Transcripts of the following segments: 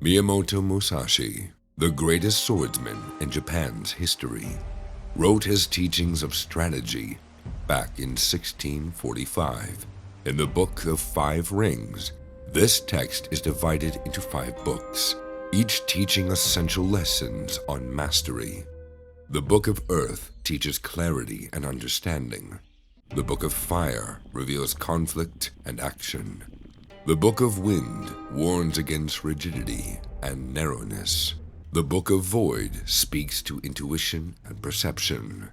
Miyamoto Musashi, the greatest swordsman in Japan's history, wrote his teachings of strategy back in 1645 in the Book of Five Rings. This text is divided into 5 books, each teaching essential lessons on mastery. The Book of Earth teaches clarity and understanding. The Book of Fire reveals conflict and action. The Book of Wind warns against rigidity and narrowness. The Book of Void speaks to intuition and perception.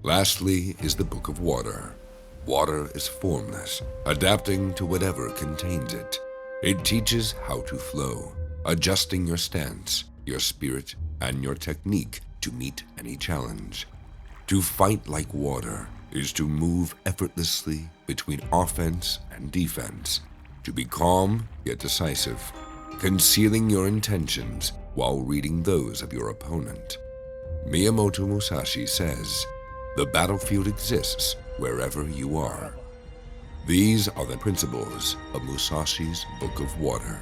Lastly is the Book of Water. Water is formless, adapting to whatever contains it. It teaches how to flow, adjusting your stance, your spirit, and your technique to meet any challenge. To fight like water is to move effortlessly between offense and defense, to be calm yet decisive, concealing your intentions while reading those of your opponent. Miyamoto Musashi says, "The battlefield exists wherever you are." These are the principles of Musashi's Book of Water.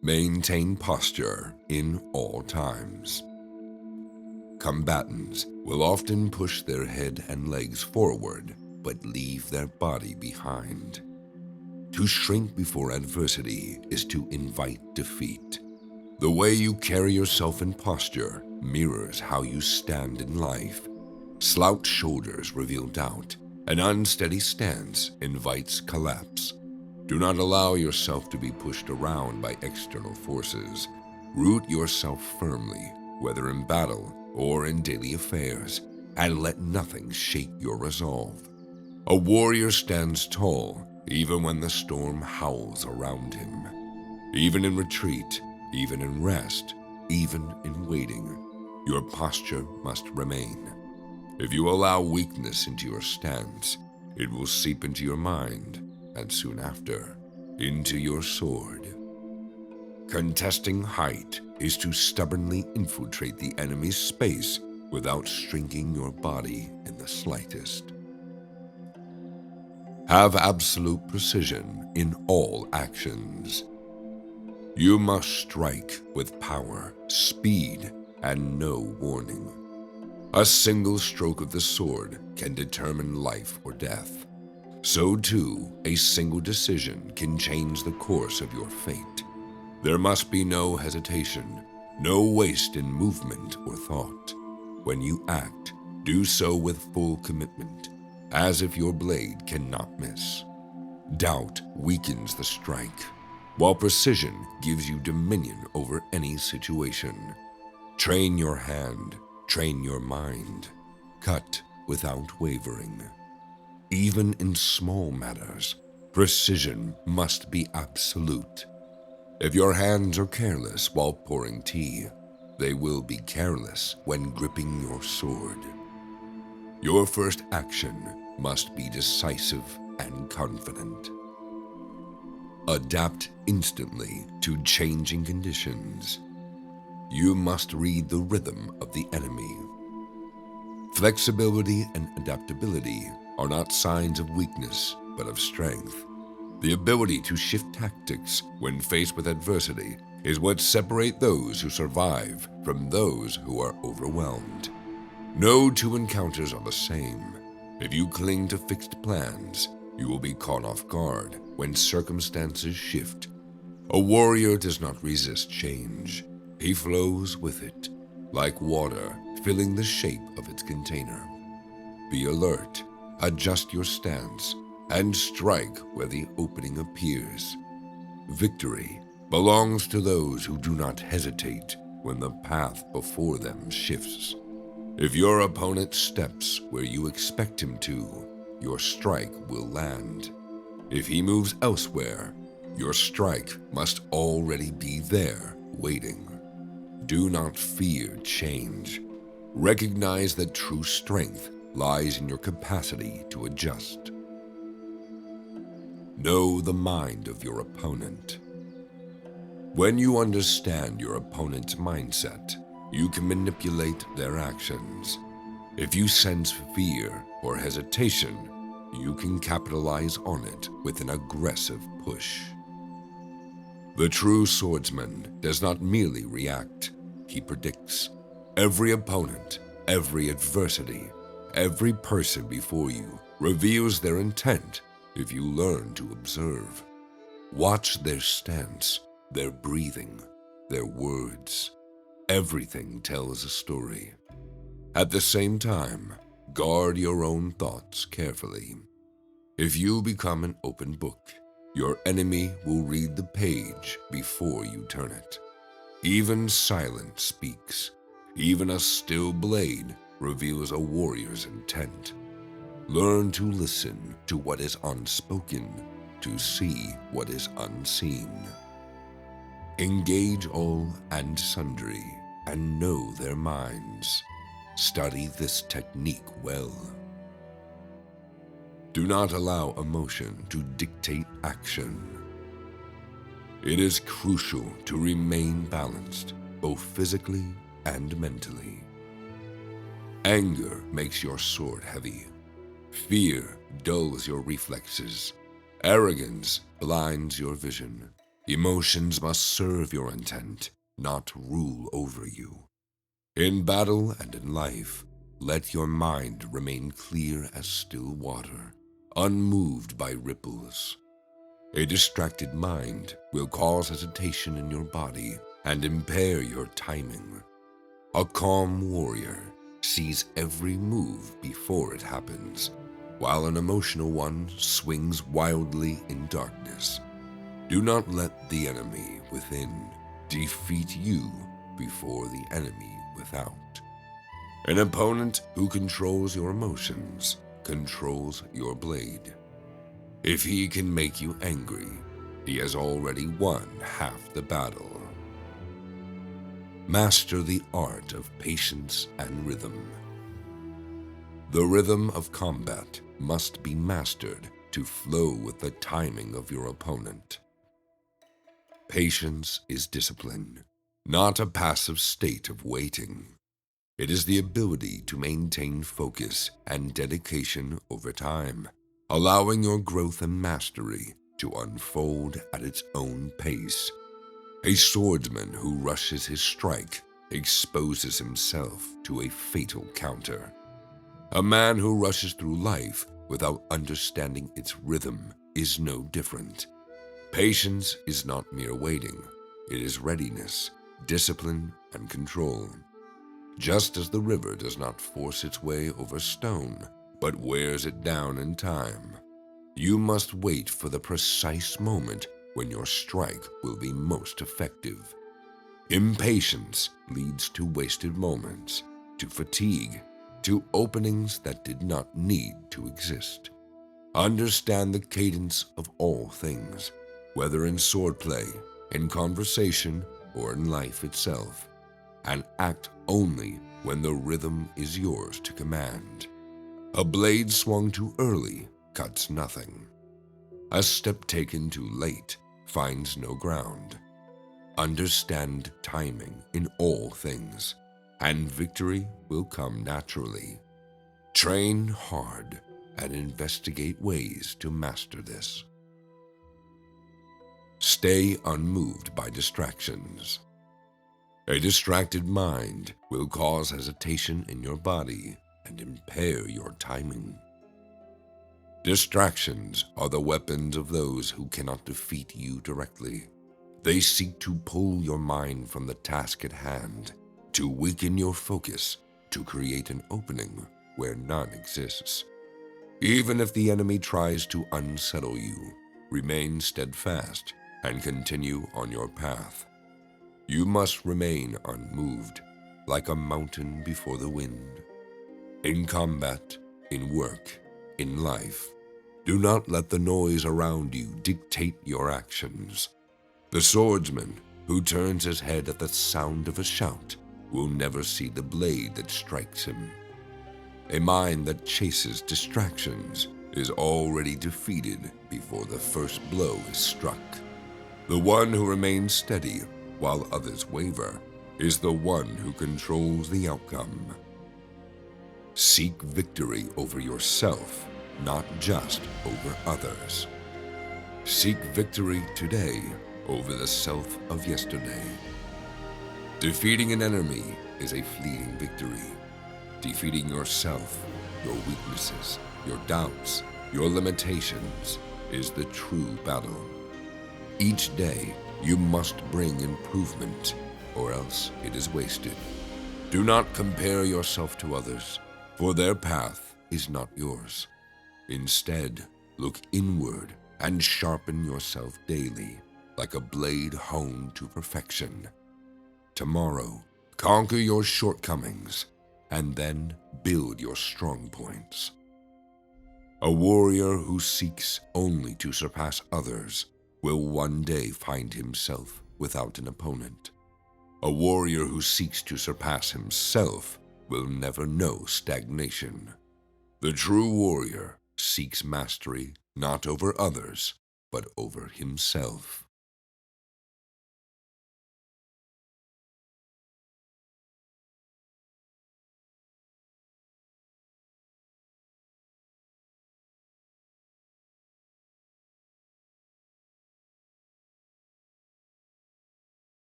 Maintain posture in all times. Combatants will often push their head and legs forward, but leave their body behind. To shrink before adversity is to invite defeat. The way you carry yourself in posture mirrors how you stand in life. Slouched shoulders reveal doubt. An unsteady stance invites collapse. Do not allow yourself to be pushed around by external forces. Root yourself firmly, whether in battle or in daily affairs, and let nothing shake your resolve. A warrior stands tall even when the storm howls around him. Even in retreat, even in rest, even in waiting, your posture must remain. If you allow weakness into your stance, it will seep into your mind, and soon after, into your sword. Contesting height is to stubbornly infiltrate the enemy's space without shrinking your body in the slightest. Have absolute precision in all actions. You must strike with power, speed, and no warning. A single stroke of the sword can determine life or death. So too, a single decision can change the course of your fate. There must be no hesitation, no waste in movement or thought. When you act, do so with full commitment, as if your blade cannot miss. Doubt weakens the strike, while precision gives you dominion over any situation. Train your hand, train your mind. Cut without wavering. Even in small matters, precision must be absolute. If your hands are careless while pouring tea, they will be careless when gripping your sword. Your first action must be decisive and confident. Adapt instantly to changing conditions. You must read the rhythm of the enemy. Flexibility and adaptability are not signs of weakness, but of strength. The ability to shift tactics when faced with adversity is what separates those who survive from those who are overwhelmed. No two encounters are the same. If you cling to fixed plans, you will be caught off guard when circumstances shift. A warrior does not resist change. He flows with it, like water filling the shape of its container. Be alert, adjust your stance, and strike where the opening appears. Victory belongs to those who do not hesitate when the path before them shifts. If your opponent steps where you expect him to, your strike will land. If he moves elsewhere, your strike must already be there, waiting. Do not fear change. Recognize that true strength lies in your capacity to adjust. Know the mind of your opponent. When you understand your opponent's mindset, you can manipulate their actions. If you sense fear or hesitation, you can capitalize on it with an aggressive push. The true swordsman does not merely react, he predicts. Every opponent, every adversity, every person before you reveals their intent if you learn to observe. Watch their stance, their breathing, their words. Everything tells a story. At the same time, guard your own thoughts carefully. If you become an open book, your enemy will read the page before you turn it. Even silence speaks. Even a still blade reveals a warrior's intent. Learn to listen to what is unspoken, to see what is unseen. Engage all and sundry, and know their minds. Study this technique well. Do not allow emotion to dictate action. It is crucial to remain balanced, both physically and mentally. Anger makes your sword heavy. Fear dulls your reflexes. Arrogance blinds your vision. Emotions must serve your intent, not rule over you. In battle and in life, let your mind remain clear as still water, unmoved by ripples. A distracted mind will cause hesitation in your body and impair your timing. A calm warrior sees every move before it happens, while an emotional one swings wildly in darkness. Do not let the enemy within defeat you before the enemy without. An opponent who controls your emotions controls your blade. If he can make you angry, he has already won half the battle. Master the art of patience and rhythm. The rhythm of combat must be mastered to flow with the timing of your opponent. Patience is discipline, not a passive state of waiting. It is the ability to maintain focus and dedication over time, allowing your growth and mastery to unfold at its own pace. A swordsman who rushes his strike exposes himself to a fatal counter. A man who rushes through life without understanding its rhythm is no different. Patience is not mere waiting. It is readiness, discipline, and control. Just as the river does not force its way over stone, but wears it down in time, you must wait for the precise moment when your strike will be most effective. Impatience leads to wasted moments, to fatigue, to openings that did not need to exist. Understand the cadence of all things, whether in swordplay, in conversation, or in life itself, and act only when the rhythm is yours to command. A blade swung too early cuts nothing. A step taken too late finds no ground. Understand timing in all things, and victory will come naturally. Train hard and investigate ways to master this. Stay unmoved by distractions. A distracted mind will cause hesitation in your body and impair your timing. Distractions are the weapons of those who cannot defeat you directly. They seek to pull your mind from the task at hand, to weaken your focus, to create an opening where none exists. Even if the enemy tries to unsettle you, remain steadfast and continue on your path. You must remain unmoved, like a mountain before the wind. In combat, in work, in life, do not let the noise around you dictate your actions. The swordsman who turns his head at the sound of a shout will never see the blade that strikes him. A mind that chases distractions is already defeated before the first blow is struck. The one who remains steady while others waver is the one who controls the outcome. Seek victory over yourself not just over others. Seek victory today over the self of yesterday. Defeating an enemy is a fleeting victory. Defeating yourself, your weaknesses, your doubts, your limitations is the true battle. Each day, you must bring improvement, or else it is wasted. Do not compare yourself to others, for their path is not yours. Instead, look inward and sharpen yourself daily, like a blade honed to perfection. Tomorrow, conquer your shortcomings, and then build your strong points. A warrior who seeks only to surpass others will one day find himself without an opponent. A warrior who seeks to surpass himself will never know stagnation. The true warrior seeks mastery not over others, but over himself.